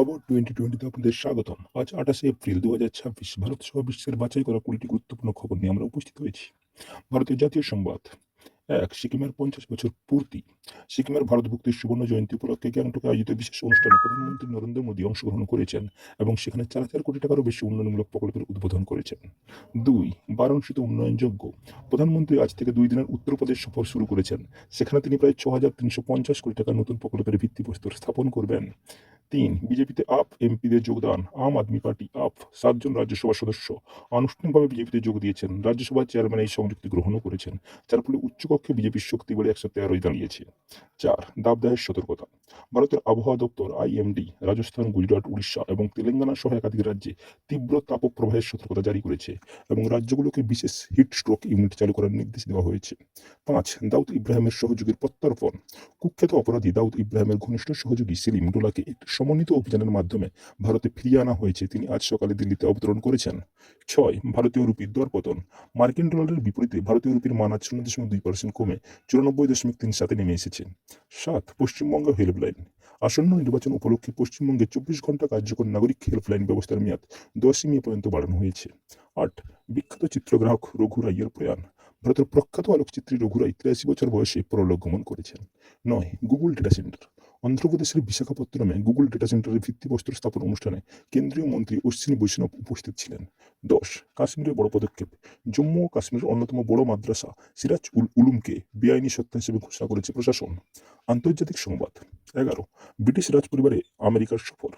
খবর 2020-তে আপনাদের স্বাগতম। আজ 28শে এপ্রিল 2026 ভারত সহ বিশ্বের বাছাই করা 20টি গুরুত্বপূর্ণ খবর নিয়ে আমরা উপস্থিত হয়েছি। ভারতীয় জাতীয় সংবাদ। ১. সিকিমের 50 বছর পূর্তি। সিকিমের ভারতভুক্তির সুবর্ণ জয়ন্তী উপলক্ষে গ্যাংটকে আয়োজিত বিশেষ অনুষ্ঠানে প্রধানমন্ত্রী নরেন্দ্র মোদী অংশগ্রহণ করেছেন এবং সেখানে 4,000 কোটি টাকারও বেশি উন্নয়নমূলক প্রকল্পের উদ্বোধন করেছেন। ২. বারাণসীতে উন্নয়নযোগ্য। প্রধানমন্ত্রী আজ থেকে 2 দিনের উত্তরপ্রদেশ সফর শুরু করেছেন। সেখানে তিনি প্রায় 6,350 কোটি টাকার নতুন প্রকল্পের ভিত্তিপ্রস্তর স্থাপন করবেন। ৩. বিজেপিতে আপ এমপিদের যোগদান। আম আদমি পার্টি আপ 7 জন রাজ্যসভা সদস্য আনুষ্ঠানিকভাবে বিজেপিতে যোগ দিয়েছেন। রাজ্যসভার চেয়ারম্যান এই সংযুক্তি গ্রহণও করেছেন, যার ফলে উচ্চকক্ষে বিজেপির শক্তি বেড়ে 113 দাঁড়িয়েছে। ৪. দাবদাহের সতর্কতা। ভারতের আবহাওয়া দপ্তর আইএমডি রাজস্থান, গুজরাট, উড়িষ্যা এবং তেলেঙ্গানা সহ একাধিক রাজ্যে তীব্র তাপপ্রবাহের সতর্কতা জারি করেছে এবং রাজ্যগুলোকে বিশেষ হিট স্ট্রোক ইউনিট চালু করার নির্দেশ দেওয়া হয়েছে। ৫. দাউদ ইব্রাহিমের সহযোগীর প্রত্যর্পণ। কুখ্যাত অপরাধী দাউদ ইব্রাহিমের ঘনিষ্ঠ সহযোগী সেলিম ডোলাকে একটি সমন্বিত অভিযানের মাধ্যমে ভারতে ফিরিয়ে আনা হয়েছে। তিনি আজ সকালে দিল্লিতে অবতরণ করেছেন। ৬. ভারতীয় রুপির দরপতন। মার্কিন ডলারের বিপরীতে ভারতীয় রুপির মান আজ 0.2% কমে 94.37 নেমে এসেছে। ৭. পশ্চিমবঙ্গ হেল্পলাইন। আসন্ন নির্বাচন উপলক্ষে পশ্চিমবঙ্গে 24 ঘন্টা কার্যকর নাগরিক হেল্পলাইন ব্যবস্থার মেয়াদ 10 মে পর্যন্ত বাড়ানো হয়েছে। ৮. বিখ্যাত চিত্রগ্রাহক রঘু রাইয়ের প্রয়াণ। ভারতের প্রখ্যাত আলোকচিত্রী রঘু রাই 83 বছর বয়সে পরলোক গমন করেছেন। ৯. Google data centre. অন্ধ্রপ্রদেশের বিশাখাপত্তনমে গুগল ডেটা সেন্টারের ভিত্তিপ্রস্তর স্থাপন অনুষ্ঠানে কেন্দ্রীয় মন্ত্রী অশ্বিনী বৈষ্ণব উপস্থিত ছিলেন। ১০. কাশ্মীরের বড় পদক্ষেপ। জম্মু ও কাশ্মীরের অন্যতম বড় মাদ্রাসা সিরাজ উল উলুমকে বেআইনি সত্তা হিসেবে ঘোষণা করেছে প্রশাসন। আন্তর্জাতিক সংবাদ। ১১. ব্রিটিশ রাজপরিবারে আমেরিকার সফর।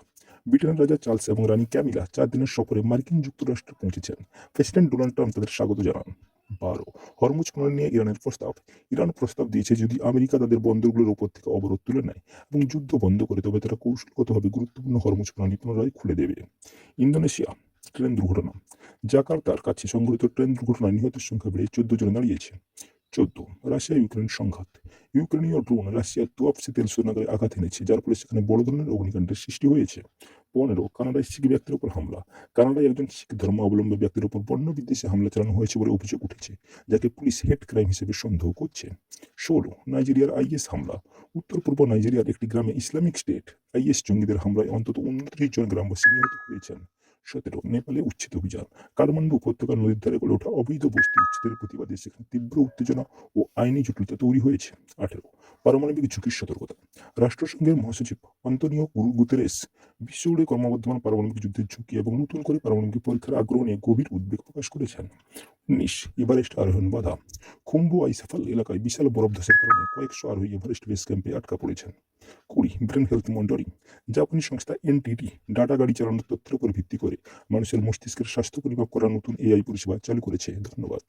ব্রিটেনের রাজা চার্লস এবং রানী ক্যামিলা 4 দিনের সফরে মার্কিন যুক্তরাষ্ট্রে পৌঁছেছেন। প্রেসিডেন্ট ডোনাল্ড ট্রাম্প তাদের স্বাগত জানান। ১২. হরমুজ প্রণালী নিয়ে ইরানের প্রস্তাব। ইরান প্রস্তাব দিয়েছে যদি আমেরিকা তাদের বন্দরগুলোর উপর থেকে অবরোধ তুলে নেয় এবং যুদ্ধ বন্ধ করে, তবে তারা কৌশলগতভাবে গুরুত্বপূর্ণ হরমুজ প্রণালী পুনরায় খুলে দেবে। ইন্দোনেশিয়া ট্রেন দুর্ঘটনা। জাকার্তার কাছে সংঘটিত ট্রেন দুর্ঘটনায় নিহতের সংখ্যা বেড়ে 14 জনে দাঁড়িয়েছে। ১৪. রাশিয়া ইউক্রেন সংঘাত। ইউক্রেনীয় ড্রোন রাশিয়ার তুয়াপসি তেল শোধনাগারে আঘাত এনেছে, যার ফলে সেখানে বড় ধরনের অগ্নিকাণ্ডের সৃষ্টি হয়েছে। ১৫. কানাডায় শিখ ব্যক্তির উপর হামলা। কানাডায় একজন শিখ ধর্মাবলম্বী ব্যক্তির উপর বর্ণবিদ্বেষী হামলা চালানো হয়েছে বলে অভিযোগ উঠেছে, যাকে পুলিশ হেট ক্রাইম হিসেবে সন্দেহ করছে। ১৬. নাইজেরিয়ার আইএস হামলা। উত্তর পূর্ব নাইজেরিয়ার একটি গ্রামে ইসলামিক স্টেট আইএস জঙ্গিদের হামলায় অন্তত 29 জন গ্রামবাসী নিহত হয়েছেন। ১৭. নেপালে উচ্ছেদ অভিযান। কাঠমান্ডু উপত্যকার নদীর ধারে গড়ে ওঠা অবৈধ বস্তি উচ্ছেদের প্রতিবাদে সেখানে তীব্র উত্তেজনা ও আইনি জটিলতা তৈরি হয়েছে। ১৮. পারমাণবিক ঝুঁকির সতর্কতা। রাষ্ট্রসংঘের মহাসচিব আন্তোনিও গুতেরেস বিশ্বজুড়ে ক্রমবর্ধমান পারমাণবিক যুদ্ধের ঝুঁকি এবং নতুন করে পারমাণবিক পরীক্ষার আগ্রহ নিয়ে গভীর উদ্বেগ প্রকাশ করেছেন। ১৯. এভারেস্ট আরোহণ বাধা। খুম্বু আইসফাল এলাকায় বিশাল বরফ ধসের কারণে কয়েকশো আরোহী এভারেস্ট বেস ক্যাম্পে আটকা পড়েছেন। ২০. Brain health monitoring. জাপানি সংস্থা এনটিটি ডাটা গাড়ি চালানোর তথ্যের উপর ভিত্তি করে মানুষের মস্তিষ্কের স্বাস্থ্য পরিমাপ করার নতুন এআই পরিষেবা চালু করেছে। ধন্যবাদ।